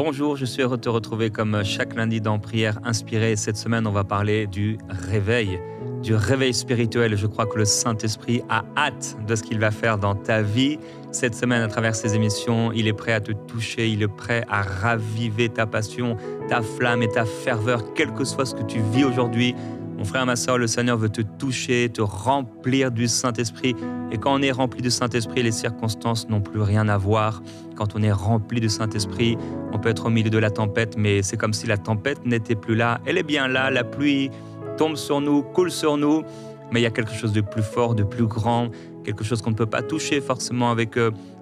Bonjour, je suis heureux de te retrouver comme chaque lundi dans Prière Inspirée. Cette semaine, on va parler du réveil spirituel. Je crois que le Saint-Esprit a hâte de ce qu'il va faire dans ta vie. Cette semaine, à travers ces émissions, il est prêt à te toucher, il est prêt à raviver ta passion, ta flamme et ta ferveur, quel que soit ce que tu vis aujourd'hui. Mon frère, ma sœur, le Seigneur veut te toucher, te remplir du Saint-Esprit. Et quand on est rempli du Saint-Esprit, les circonstances n'ont plus rien à voir. Quand on est rempli du Saint-Esprit, on peut être au milieu de la tempête, mais c'est comme si la tempête n'était plus là. Elle est bien là, la pluie tombe sur nous, coule sur nous, mais il y a quelque chose de plus fort, de plus grand, quelque chose qu'on ne peut pas toucher forcément avec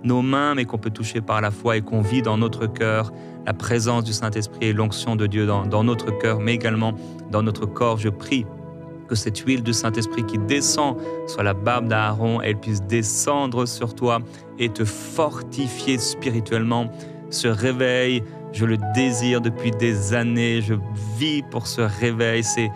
nos mains, mais qu'on peut toucher par la foi et qu'on vit dans notre cœur. La présence du Saint-Esprit et l'onction de Dieu dans notre cœur, mais également dans notre corps. Je prie que cette huile du Saint-Esprit qui descend sur la barbe d'Aaron, elle puisse descendre sur toi et te fortifier spirituellement. Ce réveil, je le désire depuis des années, je vis pour ce réveil, c'est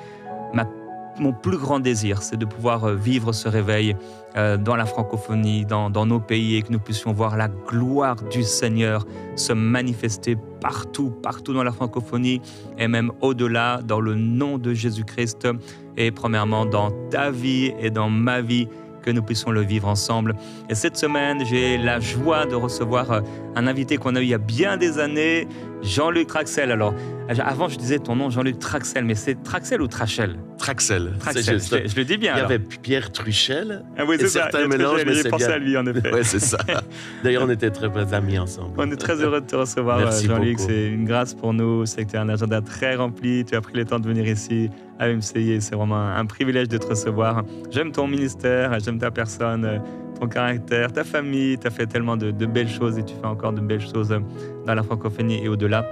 mon plus grand désir, c'est de pouvoir vivre ce réveil dans la francophonie, dans nos pays, et que nous puissions voir la gloire du Seigneur se manifester partout dans la francophonie et même au-delà, dans le nom de Jésus-Christ. Et premièrement, dans ta vie et dans ma vie, que nous puissions le vivre ensemble. Et cette semaine, j'ai la joie de recevoir un invité qu'on a eu il y a bien des années, Jean-Luc Traxel. Alors, avant, je disais ton nom, Jean-Luc Traxel, mais c'est Traxel ou Trachel ? Traxel. Je le dis bien. Il y avait Pierre Truchel. Ah oui, c'est ça. Certains mélanges, mais j'ai pensé à lui, en effet. Oui, c'est ça. D'ailleurs, on était très amis ensemble. On est très heureux de te recevoir, Merci Jean-Luc. beaucoup. C'est une grâce pour nous. C'est que tu as un agenda très rempli. Tu as pris le temps de venir ici à MCI. C'est vraiment un privilège de te recevoir. J'aime ton ministère, j'aime ta personne, ton caractère, ta famille. Tu as fait tellement de belles choses et tu fais encore de belles choses dans la francophonie et au-delà.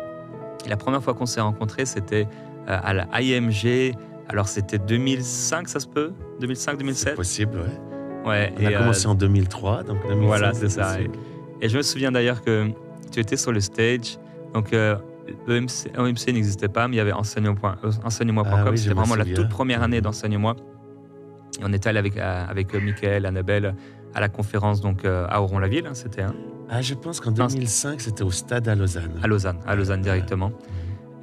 Et la première fois qu'on s'est rencontrés, c'était à la IMG. Alors, c'était 2005, ça se peut ? 2005-2007 ? C'est possible, oui. Ouais, On a commencé en 2003, donc 2005. Voilà, c'est ça. Et je me souviens d'ailleurs que tu étais sur le stage. Donc, EMC n'existait pas, mais il y avait enseignement.com. Oui, c'était vraiment la toute première année d'Enseigne-moi. Et on était allé avec Mickaël, Annabelle, à la conférence donc, à Oron-la-Ville. Hein, c'était je pense qu'en 2005, c'était au stade à Lausanne. À Lausanne directement.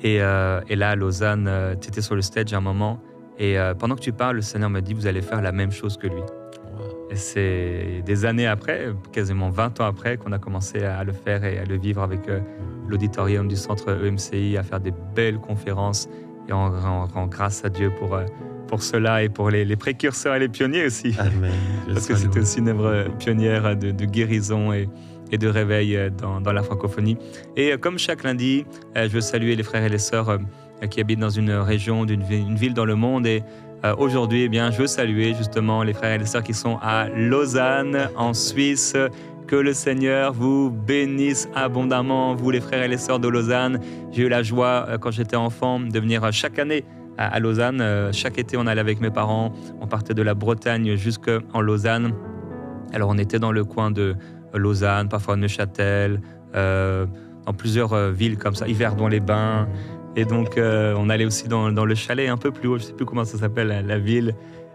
Et là, à Lausanne, tu étais sur le stage à un moment. Et pendant que tu parles, le Seigneur me dit, vous allez faire la même chose que lui. Wow. Et c'est des années après, quasiment 20 ans après, qu'on a commencé à le faire et à le vivre avec l'auditorium du centre EMCI, à faire des belles conférences. Et on rend grâce à Dieu pour cela et pour les précurseurs et les pionniers aussi. Amen. Parce que c'était aussi une œuvre pionnière de guérison et de réveil dans la francophonie. Et comme chaque lundi, je veux saluer les frères et les sœurs qui habitent dans une région, une ville dans le monde. Et aujourd'hui, eh bien, je veux saluer justement les frères et les sœurs qui sont à Lausanne, en Suisse. Que le Seigneur vous bénisse abondamment, vous les frères et les sœurs de Lausanne. J'ai eu la joie, quand j'étais enfant, de venir chaque année à Lausanne. Chaque été, on allait avec mes parents. On partait de la Bretagne jusqu'en Lausanne. Alors, on était dans le coin de Lausanne, parfois Neuchâtel, dans plusieurs villes comme ça, Yverdon-les-Bains. Et donc, on allait aussi dans le chalet un peu plus haut, je ne sais plus comment ça s'appelle, la ville,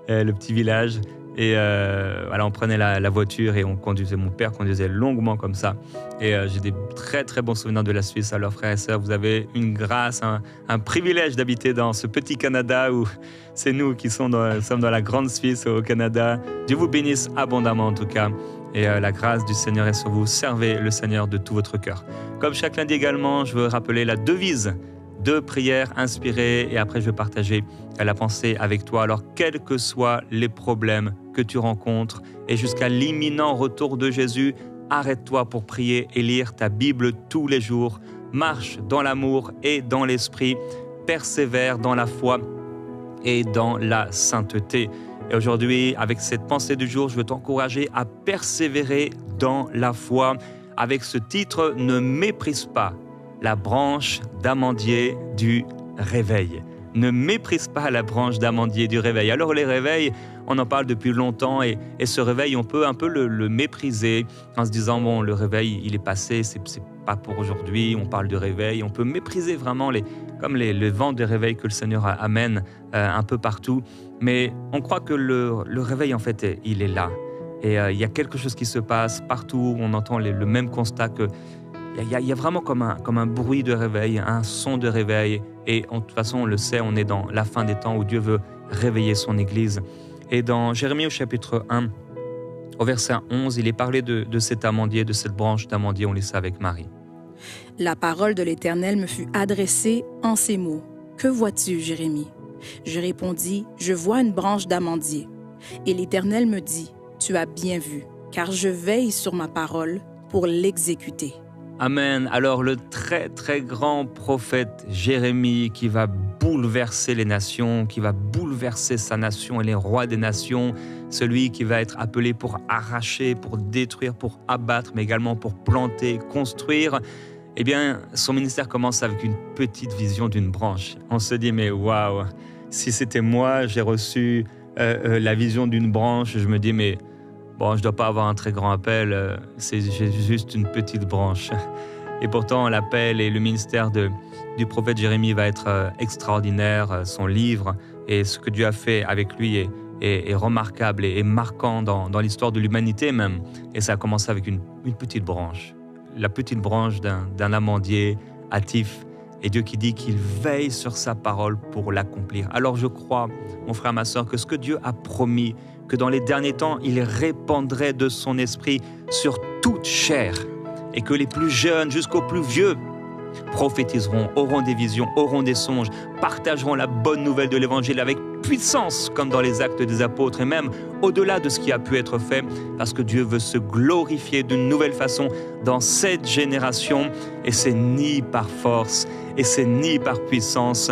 le petit village. Et voilà, on prenait la voiture et on conduisait, mon père conduisait longuement comme ça. Et j'ai des très très bons souvenirs de la Suisse. Alors frères et sœurs, vous avez une grâce, un privilège d'habiter dans ce petit Canada où c'est nous qui sommes dans la grande Suisse au Canada. Dieu vous bénisse abondamment en tout cas. Et la grâce du Seigneur est sur vous. Servez le Seigneur de tout votre cœur. Comme chaque lundi également, je veux rappeler la devise de prière inspirée et après je vais partager la pensée avec toi. Alors quels que soient les problèmes que tu rencontres et jusqu'à l'imminent retour de Jésus, arrête-toi pour prier et lire ta Bible tous les jours. Marche dans l'amour et dans l'esprit, persévère dans la foi et dans la sainteté. Et aujourd'hui, avec cette pensée du jour, je veux t'encourager à persévérer dans la foi avec ce titre « Ne méprise pas la branche d'amandier du réveil ». Ne méprise pas la branche d'amandier du réveil. Alors les réveils, on en parle depuis longtemps et ce réveil, on peut un peu le mépriser en se disant, bon, le réveil, il est passé, c'est pas pour aujourd'hui, on parle de réveil. On peut mépriser vraiment le vent de réveil que le Seigneur amène un peu partout. Mais on croit que le réveil, en fait, il est là. Et il y a quelque chose qui se passe partout. On entend le même constat qu'il il y a vraiment comme un bruit de réveil, un son de réveil. Et de toute façon, on le sait, on est dans la fin des temps où Dieu veut réveiller son Église. Et dans Jérémie au chapitre 1, au verset 11, il est parlé de cet amandier, de cette branche d'amandier. On lit ça avec Marie. La parole de l'Éternel me fut adressée en ces mots. « Que vois-tu, Jérémie ?» Je répondis, « Je vois une branche d'amandier. » Et l'Éternel me dit, « Tu as bien vu, car je veille sur ma parole pour l'exécuter. » Amen. Alors le très très grand prophète Jérémie qui va bouleverser les nations, qui va bouleverser sa nation et les rois des nations, celui qui va être appelé pour arracher, pour détruire, pour abattre, mais également pour planter, construire, eh bien son ministère commence avec une petite vision d'une branche. On se dit mais waouh, si c'était moi, j'ai reçu la vision d'une branche, je me dis mais bon, je ne dois pas avoir un très grand appel, j'ai juste une petite branche. Et pourtant, l'appel et le ministère du prophète Jérémie va être extraordinaire. Son livre et ce que Dieu a fait avec lui est remarquable et marquant dans l'histoire de l'humanité même. Et ça a commencé avec une petite branche. La petite branche d'un amandier hâtif. Et Dieu qui dit qu'il veille sur sa parole pour l'accomplir. Alors je crois, mon frère, ma sœur, que ce que Dieu a promis, que dans les derniers temps, il répandrait de son esprit sur toute chair et que les plus jeunes jusqu'aux plus vieux prophétiseront, auront des visions, auront des songes, partageront la bonne nouvelle de l'Évangile avec puissance comme dans les actes des apôtres et même au-delà de ce qui a pu être fait parce que Dieu veut se glorifier d'une nouvelle façon dans cette génération et c'est ni par force et c'est ni par puissance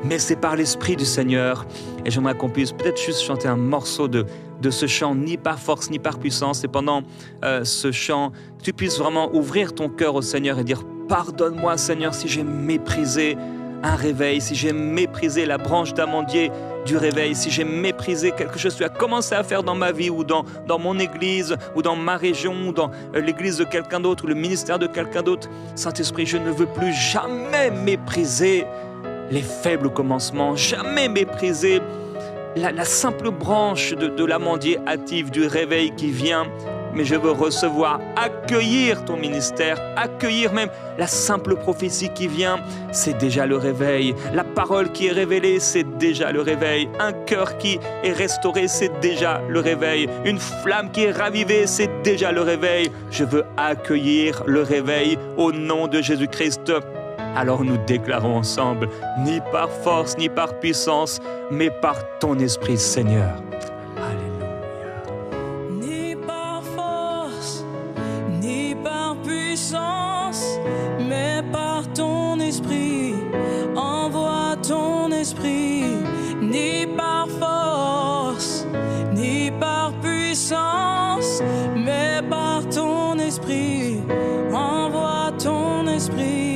mais c'est par l'Esprit du Seigneur. Et j'aimerais qu'on puisse peut-être juste chanter un morceau de ce chant, ni par force, ni par puissance. Et pendant ce chant, tu puisses vraiment ouvrir ton cœur au Seigneur et dire « Pardonne-moi, Seigneur, si j'ai méprisé un réveil, si j'ai méprisé la branche d'amandier du réveil, si j'ai méprisé quelque chose que tu as commencé à faire dans ma vie ou dans mon église ou dans ma région ou dans l'église de quelqu'un d'autre ou le ministère de quelqu'un d'autre. Saint-Esprit, je ne veux plus jamais mépriser les faibles commencements, jamais mépriser la simple branche de l'amandier hâtif du réveil qui vient, mais je veux recevoir, accueillir ton ministère, accueillir même la simple prophétie qui vient, c'est déjà le réveil. La parole qui est révélée, c'est déjà le réveil. Un cœur qui est restauré, c'est déjà le réveil. Une flamme qui est ravivée, c'est déjà le réveil. Je veux accueillir le réveil au nom de Jésus-Christ. Alors nous déclarons ensemble, ni par force, ni par puissance, mais par ton Esprit, Seigneur. Alléluia. Ni par force, ni par puissance, mais par ton Esprit. Envoie ton Esprit, ni par force, ni par puissance, mais par ton Esprit. Envoie ton Esprit.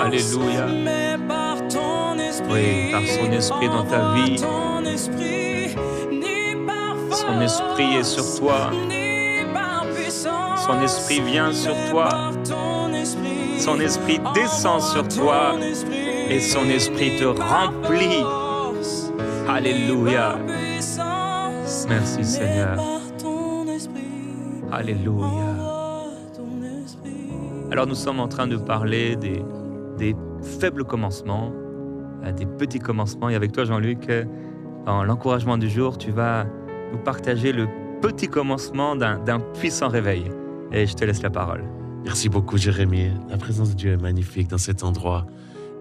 Alléluia. Oui, par son esprit dans ta vie. Son esprit est sur toi. Son esprit vient sur toi. Son esprit descend sur toi. Et son esprit te remplit. Alléluia. Merci Seigneur. Alléluia. Alors nous sommes en train de parler des faibles commencements, des petits commencements. Et avec toi Jean-Luc, dans l'encouragement du jour, tu vas nous partager le petit commencement d'un puissant réveil. Et je te laisse la parole. Merci beaucoup, Jérémie. La présence de Dieu est magnifique dans cet endroit.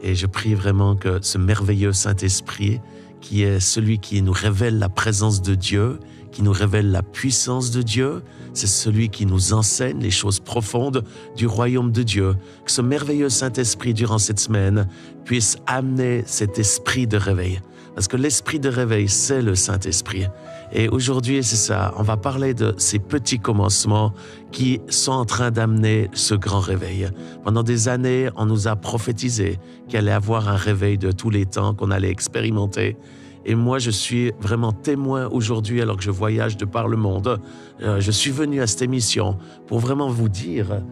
Et je prie vraiment que ce merveilleux Saint-Esprit, qui est celui qui nous révèle la présence de Dieu, qui nous révèle la puissance de Dieu, c'est celui qui nous enseigne les choses profondes du royaume de Dieu. Que ce merveilleux Saint-Esprit, durant cette semaine, puisse amener cet esprit de réveil. Parce que l'esprit de réveil, c'est le Saint-Esprit. Et aujourd'hui, c'est ça, on va parler de ces petits commencements qui sont en train d'amener ce grand réveil. Pendant des années, on nous a prophétisé qu'il allait y avoir un réveil de tous les temps, qu'on allait expérimenter. Et moi, je suis vraiment témoin aujourd'hui, alors que je voyage de par le monde. Je suis venu à cette émission pour vraiment vous dire,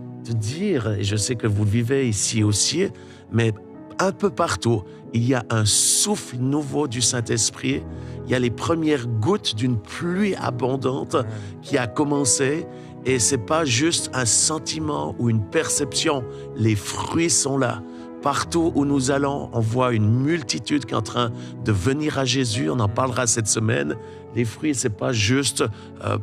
et je sais que vous le vivez ici aussi, mais un peu partout, il y a un souffle nouveau du Saint-Esprit. Il y a les premières gouttes d'une pluie abondante qui a commencé. Et c'est pas juste un sentiment ou une perception. Les fruits sont là. Partout où nous allons, on voit une multitude qui est en train de venir à Jésus. On en parlera cette semaine. Les fruits, c'est pas juste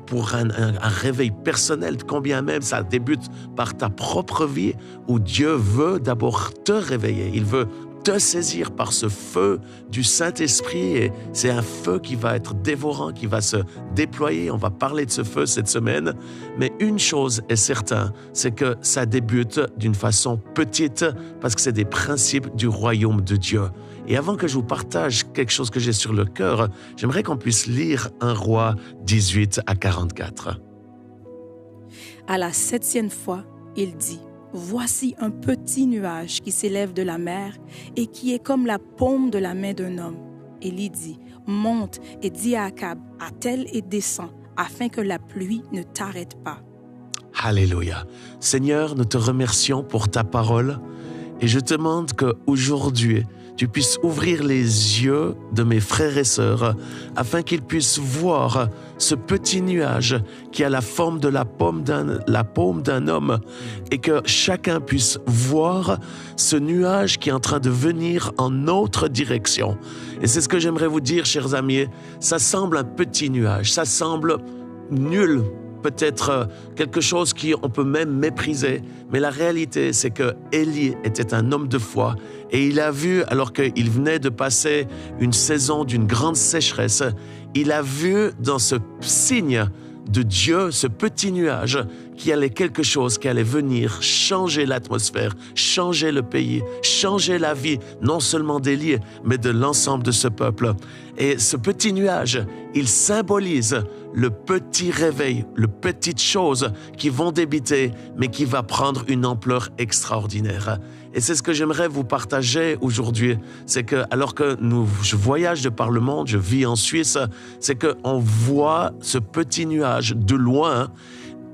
pour un réveil personnel, combien même ça débute par ta propre vie, où Dieu veut d'abord te réveiller. Il veut te saisir par ce feu du Saint-Esprit, et c'est un feu qui va être dévorant, qui va se déployer. On va parler de ce feu cette semaine, mais une chose est certaine, c'est que ça débute d'une façon petite, parce que c'est des principes du royaume de Dieu. Et avant que je vous partage quelque chose que j'ai sur le cœur, j'aimerais qu'on puisse lire 1 Roi 18 à 44. À la 7e fois, il dit: voici un petit nuage qui s'élève de la mer et qui est comme la paume de la main d'un homme. Élie dit: monte et dis à Akab, attelle et descends, afin que la pluie ne t'arrête pas. Alléluia. Seigneur, nous te remercions pour ta parole et je te demande qu'aujourd'hui, tu puisses ouvrir les yeux de mes frères et sœurs afin qu'ils puissent voir ce petit nuage qui a la forme de la paume d'un homme, et que chacun puisse voir ce nuage qui est en train de venir en notre direction. Et c'est ce que j'aimerais vous dire, chers amis. Ça semble un petit nuage, ça semble nul, peut-être quelque chose qu'on peut même mépriser, mais la réalité, c'est que Élie était un homme de foi, et il a vu, alors qu'il venait de passer une saison d'une grande sécheresse, il a vu dans ce signe de Dieu, ce petit nuage, qu'il y allait quelque chose qui allait venir changer l'atmosphère, changer le pays, changer la vie, non seulement d'Élie, mais de l'ensemble de ce peuple. Et ce petit nuage, il symbolise le petit réveil, les petites choses qui vont débuter, mais qui va prendre une ampleur extraordinaire. Et c'est ce que j'aimerais vous partager aujourd'hui. C'est que, alors que je voyage de par le monde, je vis en Suisse, c'est qu'on voit ce petit nuage de loin.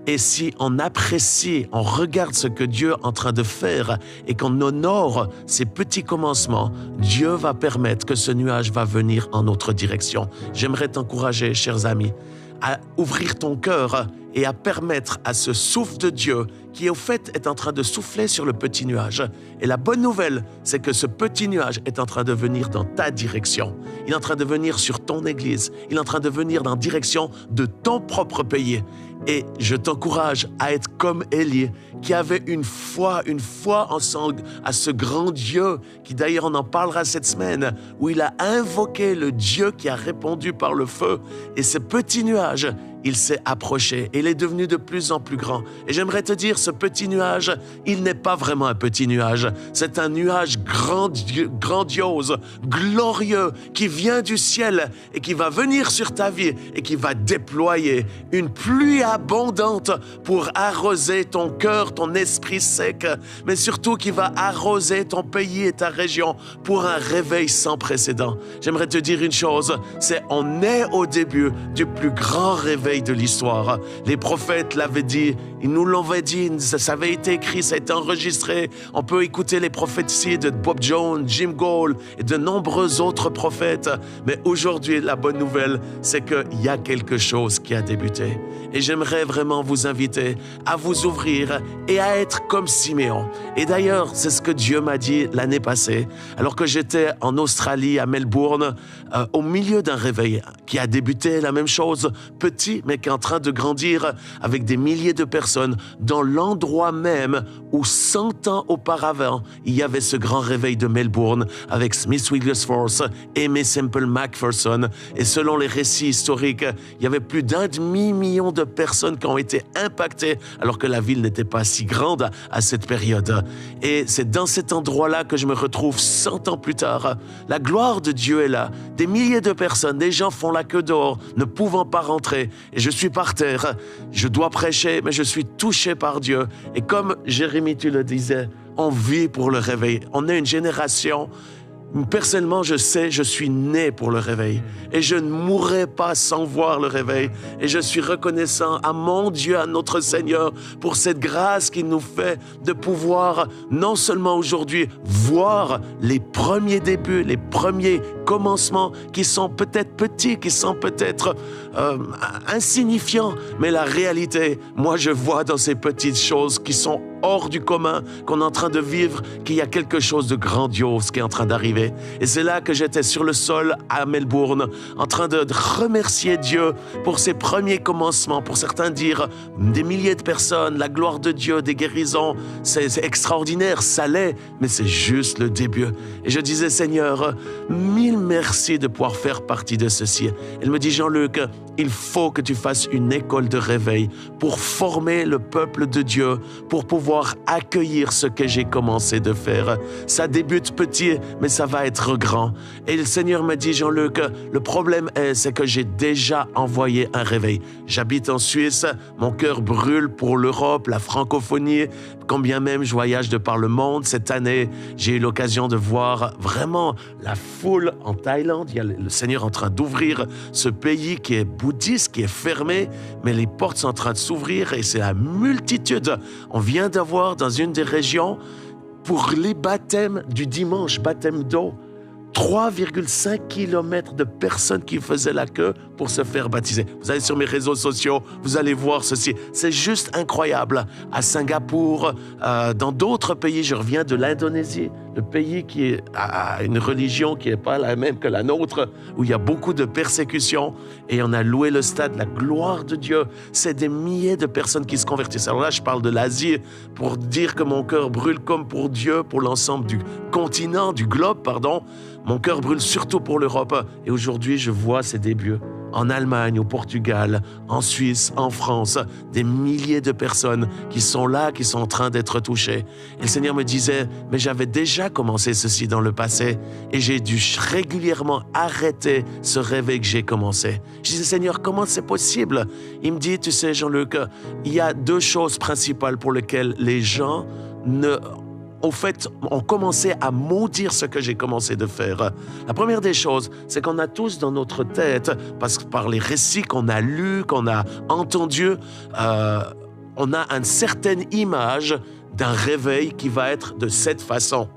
Et si on apprécie, on regarde ce que Dieu est en train de faire et qu'on honore ces petits commencements, Dieu va permettre que ce nuage va venir en notre direction. J'aimerais t'encourager, chers amis, à ouvrir ton cœur et à permettre à ce souffle de Dieu qui au fait est en train de souffler sur le petit nuage. Et la bonne nouvelle, c'est que ce petit nuage est en train de venir dans ta direction. Il est en train de venir sur ton église. Il est en train de venir dans la direction de ton propre pays. Et je t'encourage à être comme Élie, qui avait une foi à ce grand Dieu, qui d'ailleurs on en parlera cette semaine, où il a invoqué le Dieu qui a répondu par le feu. Et ce petit nuage, il s'est approché et il est devenu de plus en plus grand. Et j'aimerais te dire, ce petit nuage, il n'est pas vraiment un petit nuage. C'est un nuage grandiose, glorieux, qui vient du ciel et qui va venir sur ta vie et qui va déployer une pluie abondante pour arroser ton cœur, ton esprit sec, mais surtout qui va arroser ton pays et ta région pour un réveil sans précédent. J'aimerais te dire une chose, c'est on est au début du plus grand réveil de l'histoire. Les prophètes l'avaient dit, ils nous l'avaient dit, ça avait été écrit, ça a été enregistré. On peut écouter les prophéties de Bob Jones, Jim Gould et de nombreux autres prophètes. Mais aujourd'hui, la bonne nouvelle, c'est qu'il y a quelque chose qui a débuté. Et j'aimerais vraiment vous inviter à vous ouvrir et à être comme Siméon. Et d'ailleurs, c'est ce que Dieu m'a dit l'année passée, alors que j'étais en Australie, à Melbourne, au milieu d'un réveil qui a débuté la même chose, petit, mais qui est en train de grandir avec des milliers de personnes personnes dans l'endroit même où 100 ans auparavant, il y avait ce grand réveil de Melbourne avec Smith Wigglesworth et Aimé Semple McPherson. Et selon les récits historiques, il y avait plus d'1,5 million de personnes qui ont été impactées alors que la ville n'était pas si grande à cette période. Et c'est dans cet endroit-là que je me retrouve 100 ans plus tard. La gloire de Dieu est là. Des milliers de personnes, des gens font la queue dehors, ne pouvant pas rentrer. Et je suis par terre. Je dois prêcher, mais je suis touché par Dieu. Et comme Jérémie, tu le disais, on vit pour le réveil. On est une génération. Personnellement, je sais, je suis né pour le réveil et je ne mourrai pas sans voir le réveil. Et je suis reconnaissant à mon Dieu, à notre Seigneur, pour cette grâce qu'il nous fait de pouvoir non seulement aujourd'hui voir les premiers débuts, les premiers commencements qui sont peut-être petits, qui sont peut-être insignifiants, mais la réalité, moi je vois dans ces petites choses qui sont hors du commun, qu'on est en train de vivre, qu'il y a quelque chose de grandiose qui est en train d'arriver. Et c'est là que j'étais sur le sol à Melbourne, en train de remercier Dieu pour ses premiers commencements. Pour certains dire des milliers de personnes, la gloire de Dieu, des guérisons, c'est extraordinaire, ça l'est, mais c'est juste le début. Et je disais, Seigneur, 1000 merci de pouvoir faire partie de ceci. Il me dit, Jean-Luc, il faut que tu fasses une école de réveil pour former le peuple de Dieu, pour pouvoir accueillir ce que j'ai commencé de faire. Ça débute petit, mais ça va être grand. Et le Seigneur me dit, Jean-Luc, le problème c'est que j'ai déjà envoyé un réveil. J'habite en Suisse, mon cœur brûle pour l'Europe, la francophonie, quand bien même je voyage de par le monde. Cette année, j'ai eu l'occasion de voir vraiment la foule en Thaïlande. Il y a le Seigneur en train d'ouvrir ce pays qui est bouddhiste, qui est fermé, mais les portes sont en train de s'ouvrir et c'est la multitude. On vient d'avoir dans une des régions, pour les baptêmes du dimanche, baptême d'eau, 3,5 km de personnes qui faisaient la queue pour se faire baptiser. Vous allez sur mes réseaux sociaux, vous allez voir ceci. C'est juste incroyable. À Singapour, dans d'autres pays, je reviens de l'Indonésie, le pays qui a une religion qui n'est pas la même que la nôtre, où il y a beaucoup de persécutions, et on a loué le stade, la gloire de Dieu. C'est des milliers de personnes qui se convertissent. Alors là, je parle de l'Asie pour dire que mon cœur brûle comme pour Dieu, pour l'ensemble du continent, du globe, pardon. Mon cœur brûle surtout pour l'Europe. Et aujourd'hui, je vois ces débuts. En Allemagne, au Portugal, en Suisse, en France, des milliers de personnes qui sont là, qui sont en train d'être touchées. Et le Seigneur me disait, mais j'avais déjà commencé ceci dans le passé et j'ai dû régulièrement arrêter ce réveil que j'ai commencé. Je disais, Seigneur, comment c'est possible? Il me dit, tu sais, Jean-Luc, il y a 2 choses principales pour lesquelles les gens ont commencé à maudire ce que j'ai commencé de faire. La première des choses, c'est qu'on a tous dans notre tête, parce que par les récits qu'on a lus, qu'on a entendus, on a une certaine image d'un réveil qui va être de cette façon.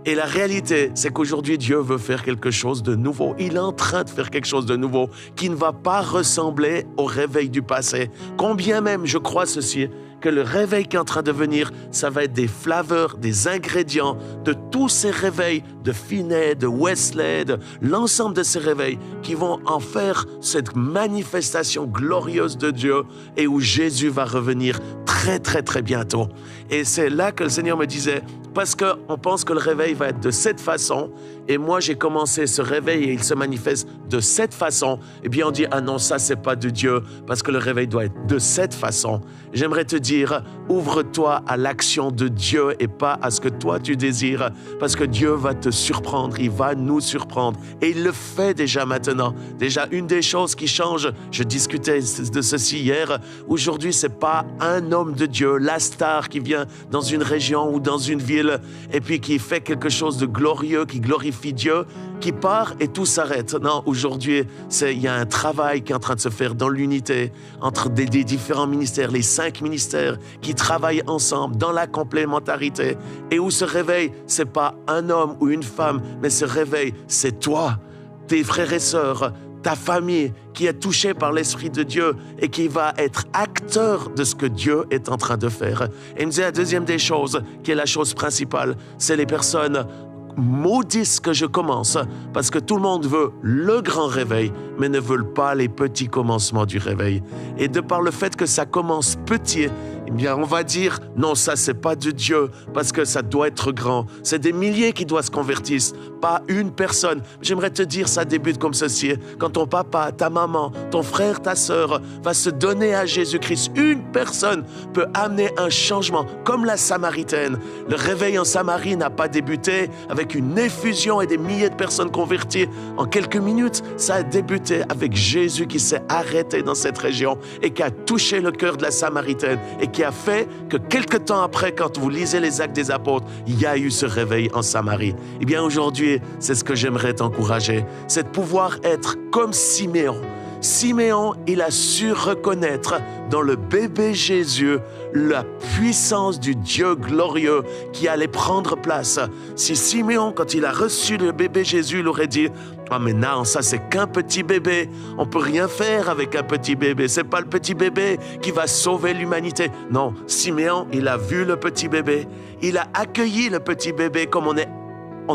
Et la réalité, c'est qu'aujourd'hui, Dieu veut faire quelque chose de nouveau. Il est en train de faire quelque chose de nouveau qui ne va pas ressembler au réveil du passé. Combien même, je crois ceci, que le réveil qui est en train de venir, ça va être des flavors, des ingrédients de tous ces réveils de Finney, de Wesley, de l'ensemble de ces réveils qui vont en faire cette manifestation glorieuse de Dieu et où Jésus va revenir très, très, très bientôt. Et c'est là que le Seigneur me disait, parce qu'on pense que le réveil va être de cette façon, et moi j'ai commencé ce réveil et il se manifeste de cette façon, et bien on dit, ah non, ça c'est pas de Dieu, parce que le réveil doit être de cette façon. J'aimerais te dire, ouvre-toi à l'action de Dieu et pas à ce que toi tu désires, parce que Dieu va te surprendre, il va nous surprendre, et il le fait déjà maintenant. Déjà, une des choses qui change, je discutais de ceci hier, aujourd'hui c'est pas un homme de Dieu, la star qui vient dans une région ou dans une ville, et puis qui fait quelque chose de glorieux, qui glorifie Dieu, qui part et tout s'arrête. Non, aujourd'hui, il y a un travail qui est en train de se faire dans l'unité entre des différents ministères, les 5 ministères qui travaillent ensemble dans la complémentarité, et où ce réveil, c'est pas un homme ou une femme, mais ce réveil, c'est toi, tes frères et sœurs, ta famille qui est touchée par l'Esprit de Dieu et qui va être acteur de ce que Dieu est en train de faire. Et il me disait la deuxième des choses, qui est la chose principale, c'est les personnes maudissent que je commence parce que tout le monde veut le grand réveil, mais ne veulent pas les petits commencements du réveil. Et de par le fait que ça commence petit, eh bien, on va dire, non, ça, c'est pas de Dieu, parce que ça doit être grand. C'est des milliers qui doivent se convertir, pas une personne. J'aimerais te dire, ça débute comme ceci. Quand ton papa, ta maman, ton frère, ta sœur va se donner à Jésus-Christ, une personne peut amener un changement, comme la Samaritaine. Le réveil en Samarie n'a pas débuté avec une effusion et des milliers de personnes converties en quelques minutes. Ça a débuté avec Jésus qui s'est arrêté dans cette région et qui a touché le cœur de la Samaritaine et qui a fait que quelque temps après, quand vous lisez les Actes des Apôtres, il y a eu ce réveil en Samarie. Eh bien, aujourd'hui, c'est ce que j'aimerais t'encourager, c'est de pouvoir être comme Siméon. Siméon, il a su reconnaître dans le bébé Jésus la puissance du Dieu glorieux qui allait prendre place. Si Siméon, quand il a reçu le bébé Jésus, il aurait dit « Ah mais non, ça c'est qu'un petit bébé, on peut rien faire avec un petit bébé, c'est pas le petit bébé qui va sauver l'humanité. » Non, Siméon, il a vu le petit bébé, il a accueilli le petit bébé comme on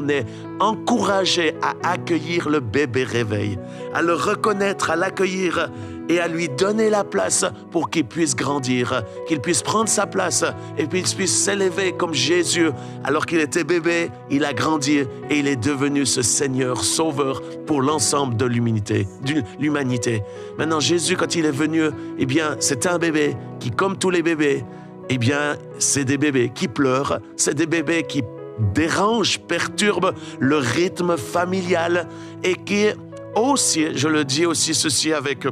est encouragé à accueillir le bébé réveil, à le reconnaître, à l'accueillir et à lui donner la place pour qu'il puisse grandir, qu'il puisse prendre sa place et puis qu'il puisse s'élever comme Jésus. Alors qu'il était bébé, il a grandi et il est devenu ce Seigneur sauveur pour l'ensemble de l'humanité. Maintenant, Jésus, quand il est venu, eh bien, c'était un bébé qui, comme tous les bébés, eh bien, c'est des bébés qui pleurent, c'est des bébés qui dérange, perturbe le rythme familial et qui aussi, je le dis aussi ceci avec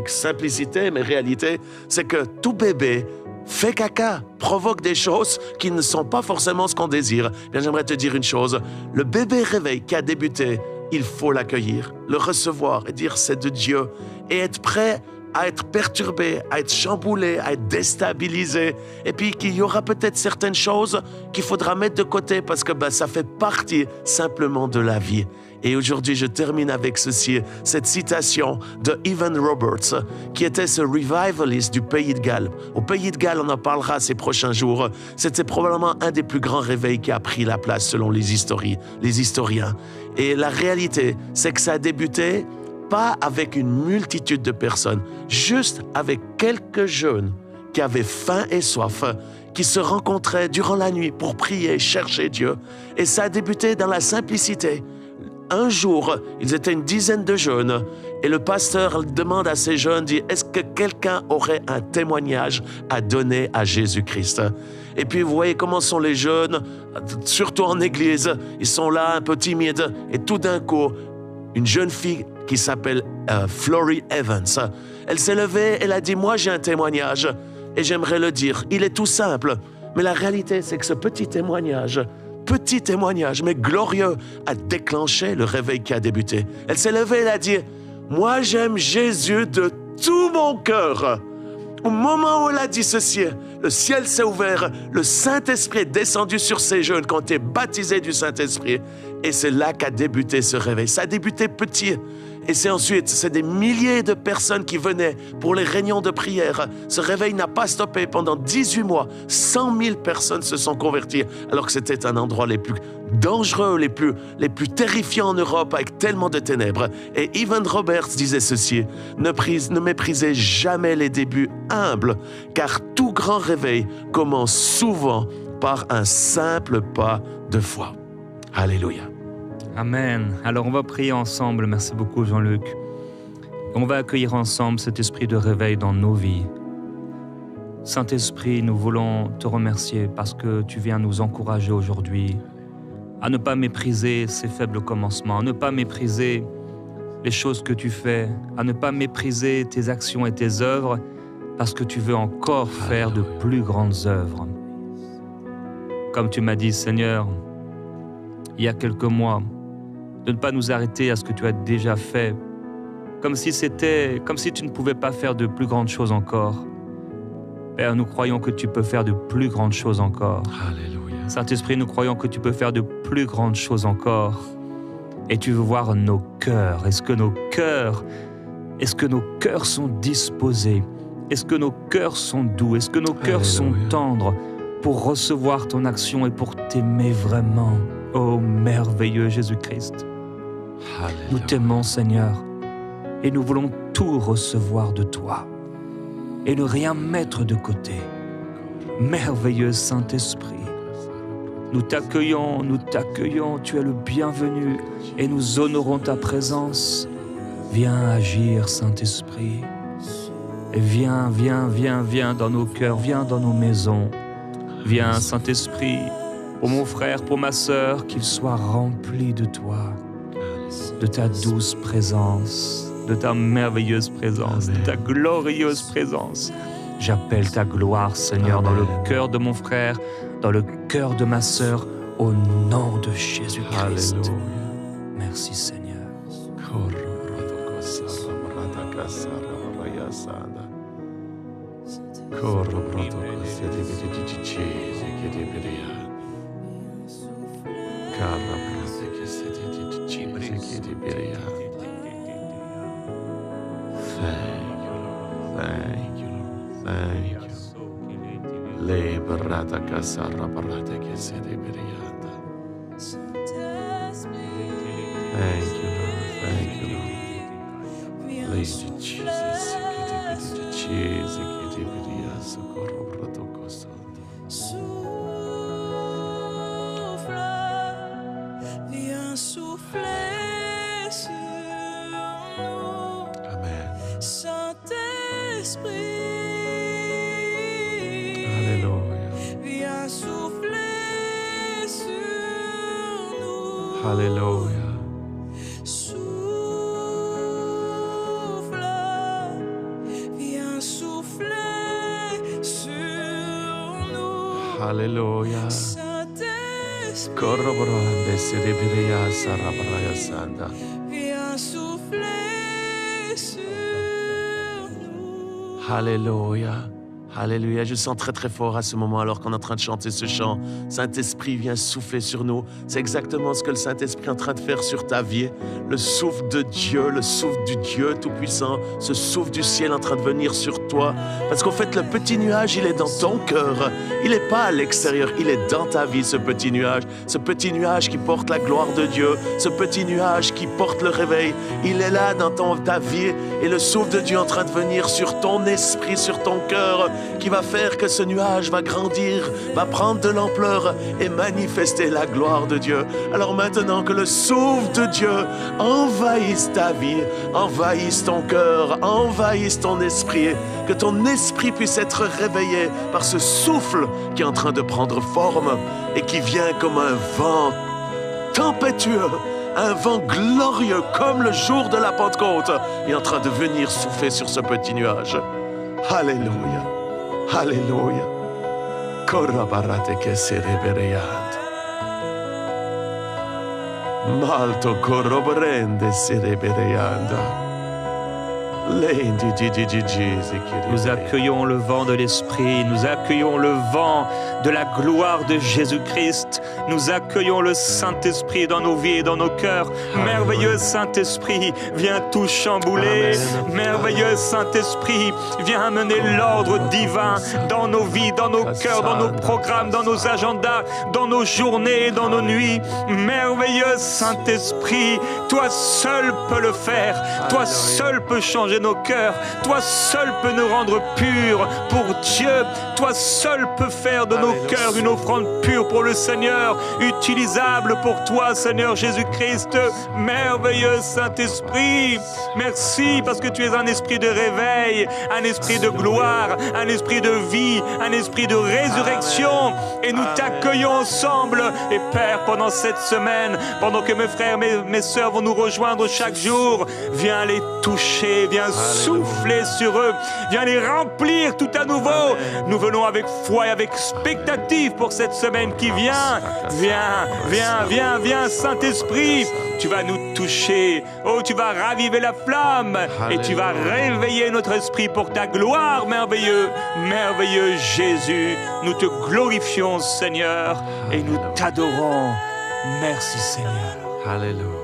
simplicité, mais réalité, c'est que tout bébé fait caca, provoque des choses qui ne sont pas forcément ce qu'on désire. Bien, j'aimerais te dire une chose, le bébé réveil qui a débuté, il faut l'accueillir, le recevoir et dire c'est de Dieu et être prêt à être perturbé, à être chamboulé, à être déstabilisé. Et puis qu'il y aura peut-être certaines choses qu'il faudra mettre de côté parce que ça fait partie simplement de la vie. Et aujourd'hui, je termine avec ceci, cette citation de Evan Roberts, qui était ce revivalist du Pays de Galles. Au Pays de Galles, on en parlera ces prochains jours. C'était probablement un des plus grands réveils qui a pris la place selon les historiens. Et la réalité, c'est que ça a débuté pas avec une multitude de personnes, juste avec quelques jeunes qui avaient faim et soif, qui se rencontraient durant la nuit pour prier, chercher Dieu. Et ça a débuté dans la simplicité. Un jour, ils étaient une dizaine de jeunes et le pasteur demande à ces jeunes, dit, est-ce que quelqu'un aurait un témoignage à donner à Jésus-Christ? Et puis vous voyez comment sont les jeunes, surtout en église, ils sont là un peu timides et tout d'un coup, une jeune fille qui s'appelle Flory Evans. Elle s'est levée, elle a dit, moi j'ai un témoignage et j'aimerais le dire. Il est tout simple, mais la réalité c'est que ce petit témoignage mais glorieux, a déclenché le réveil qui a débuté. Elle s'est levée, elle a dit, moi j'aime Jésus de tout mon cœur. Au moment où elle a dit ceci, le ciel s'est ouvert, le Saint-Esprit est descendu sur ces jeunes qui ont été baptisés du Saint-Esprit. Et c'est là qu'a débuté ce réveil. Ça a débuté petit. Et c'est des milliers de personnes qui venaient pour les réunions de prière. Ce réveil n'a pas stoppé pendant 18 mois. 100 000 personnes se sont converties, alors que c'était un endroit les plus dangereux, les plus terrifiants en Europe, avec tellement de ténèbres. Et Evan Roberts disait ceci, ne méprisez jamais les débuts humbles, car tout grand réveil commence souvent par un simple pas de foi. Alléluia. Amen. Alors on va prier ensemble. Merci beaucoup Jean-Luc. On va accueillir ensemble cet esprit de réveil dans nos vies. Saint-Esprit, nous voulons te remercier parce que tu viens nous encourager aujourd'hui à ne pas mépriser ces faibles commencements, à ne pas mépriser les choses que tu fais, à ne pas mépriser tes actions et tes œuvres parce que tu veux encore faire de plus grandes œuvres. Comme tu m'as dit, Seigneur, il y a quelques mois, de ne pas nous arrêter à ce que tu as déjà fait, comme si tu ne pouvais pas faire de plus grandes choses encore. Père, nous croyons que tu peux faire de plus grandes choses encore. Alléluia. Saint-Esprit, nous croyons que tu peux faire de plus grandes choses encore. Et tu veux voir nos cœurs. Est-ce que nos cœurs sont disposés? Est-ce que nos cœurs sont doux? Est-ce que nos cœurs sont tendres pour recevoir ton action et pour t'aimer vraiment? Ô merveilleux Jésus-Christ, nous Alléluia. t'aimons Seigneur et nous voulons tout recevoir de toi et ne rien mettre de côté. Merveilleux Saint-Esprit, nous t'accueillons, tu es le bienvenu et nous honorons ta présence. Viens agir Saint-Esprit et viens dans nos cœurs, viens dans nos maisons. Viens Saint-Esprit, pour mon frère, pour ma sœur, qu'il soit rempli de toi, de ta douce présence, de ta merveilleuse présence, de ta glorieuse présence. J'appelle ta gloire, Seigneur, dans le cœur de mon frère, dans le cœur de ma sœur, au nom de Jésus-Christ. Alléluia. Merci, Seigneur. Thank you, Lord. Thank you. Le barata kasara barata kesede berianda. Thank you, Lord. Thank you, Lord. Lady Jesus, kete Jesus, kete beria socorro protocoso. Viens souffler sur nous, Amen. Saint-Esprit. Alléluia. Viens souffler sur nous. Alléluia. Souffle, viens souffler sur nous. Alléluia. Saint-Esprit, Corroborande sede beria sarabaraya sanda. viens souffler sur nous. Alléluia. Alléluia. Je sens très très fort à ce moment alors qu'on est en train de chanter ce chant. Saint-Esprit vient souffler sur nous. C'est exactement ce que le Saint-Esprit est en train de faire sur ta vie. Le souffle de Dieu, le souffle du Dieu Tout-Puissant, ce souffle du ciel en train de venir sur toi. Parce qu'en fait, le petit nuage, il est dans ton cœur. Il n'est pas à l'extérieur, il est dans ta vie, ce petit nuage. Ce petit nuage qui porte la gloire de Dieu. Ce petit nuage qui porte le réveil. Il est là dans ta vie. Et le souffle de Dieu est en train de venir sur ton esprit, sur ton cœur, qui va faire que ce nuage va grandir, va prendre de l'ampleur et manifester la gloire de Dieu. Alors maintenant que le souffle de Dieu envahisse ta vie, envahisse ton cœur, envahisse ton esprit, que ton esprit puisse être réveillé par ce souffle qui est en train de prendre forme et qui vient comme un vent tempétueux, un vent glorieux comme le jour de la Pentecôte est en train de venir souffler sur ce petit nuage. Alléluia. Alléluia. Corrabarate che serebereat. Malto corroborende serebereanda. Lendi di Nous accueillons le vent de l'Esprit, nous accueillons le vent de la gloire de Jésus-Christ, nous accueillons le Saint-Esprit dans nos vies et dans nos cœurs. Merveilleux Saint-Esprit, viens tout chambouler. Amen. Merveilleux Saint-Esprit, viens amener l'ordre divin dans nos vies, dans nos cœurs, dans nos programmes, dans nos agendas, dans nos journées, dans nos nuits. Merveilleux Saint-Esprit, toi seul peux le faire, toi seul peux changer nos cœurs, toi seul peux nous rendre purs pour Dieu, toi seul peux faire de nos cœurs une offrande pure pour le Seigneur, utilisable pour toi, Seigneur Jésus-Christ. Merveilleux Saint-Esprit, merci parce que tu es un esprit de réveil, un esprit de gloire, un esprit de vie, un esprit de résurrection, et nous t'accueillons ensemble. Et Père, pendant cette semaine, pendant que mes frères, mes sœurs vont nous rejoindre chaque jour, viens les toucher, viens souffler sur eux, viens les remplir tout à nouveau. Nous venons avec foi et avec expectative pour cette semaine qui vient. Viens, Saint-Esprit, tu vas nous toucher. Oh, tu vas raviver la flamme et tu vas réveiller notre esprit pour ta gloire, merveilleux Jésus. Nous te glorifions, Seigneur, et nous t'adorons. Merci, Seigneur. Alléluia.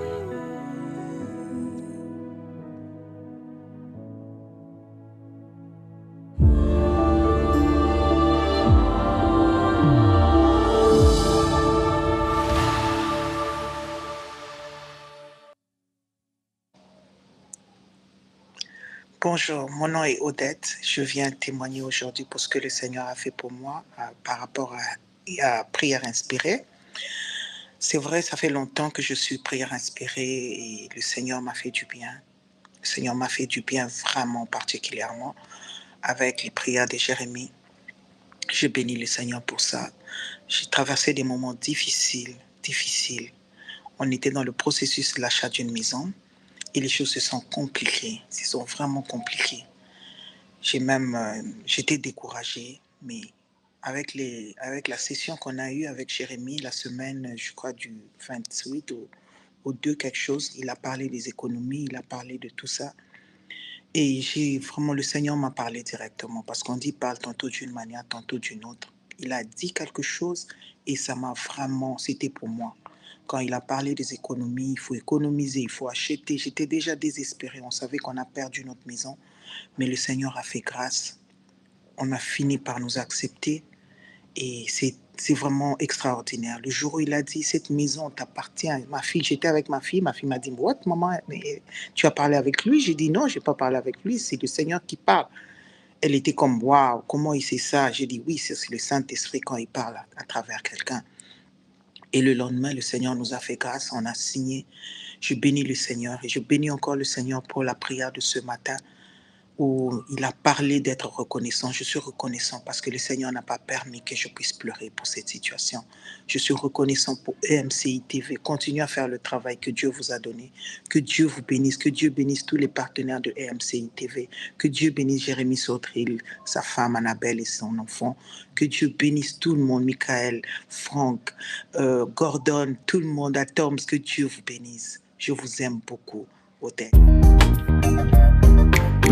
Bonjour, mon nom est Odette. Je viens témoigner aujourd'hui pour ce que le Seigneur a fait pour moi par rapport à Prière Inspirée. C'est vrai, ça fait longtemps que je suis Prière Inspirée et le Seigneur m'a fait du bien. Le Seigneur m'a fait du bien vraiment particulièrement avec les prières de Jérémie. Je bénis le Seigneur pour ça. J'ai traversé des moments difficiles. On était dans le processus de l'achat d'une maison et les choses se sont compliquées. Elles se sont vraiment compliquées. J'étais découragée, mais avec la session qu'on a eue avec Jérémie la semaine, je crois, du 28 au 2 quelque chose, il a parlé des économies, il a parlé de tout ça. Et le Seigneur m'a parlé directement parce qu'on dit parle tantôt d'une manière, tantôt d'une autre. Il a dit quelque chose et c'était pour moi. Quand il a parlé des économies, il faut économiser, il faut acheter. J'étais déjà désespérée, on savait qu'on a perdu notre maison, mais le Seigneur a fait grâce. On a fini par nous accepter et c'est vraiment extraordinaire. Le jour où il a dit, cette maison t'appartient, ma fille, j'étais avec ma fille m'a dit, what, maman, mais tu as parlé avec lui? J'ai dit, non, je n'ai pas parlé avec lui, c'est le Seigneur qui parle. Elle était comme, waouh, comment il sait ça? J'ai dit, oui, c'est le Saint-Esprit quand il parle à travers quelqu'un. Et le lendemain, le Seigneur nous a fait grâce, on a signé. Je bénis le Seigneur et je bénis encore le Seigneur pour la prière de ce matin où il a parlé d'être reconnaissant. Je suis reconnaissant parce que le Seigneur n'a pas permis que je puisse pleurer pour cette situation. Je suis reconnaissant pour EMCI TV. Continuez à faire le travail que Dieu vous a donné. Que Dieu vous bénisse. Que Dieu bénisse tous les partenaires de EMCI TV. Que Dieu bénisse Jérémie Sautril, sa femme Annabelle et son enfant. Que Dieu bénisse tout le monde, Michael, Franck, Gordon, tout le monde, Atoms. Que Dieu vous bénisse. Je vous aime beaucoup. Odette.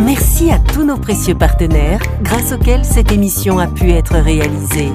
Merci à tous nos précieux partenaires grâce auxquels cette émission a pu être réalisée.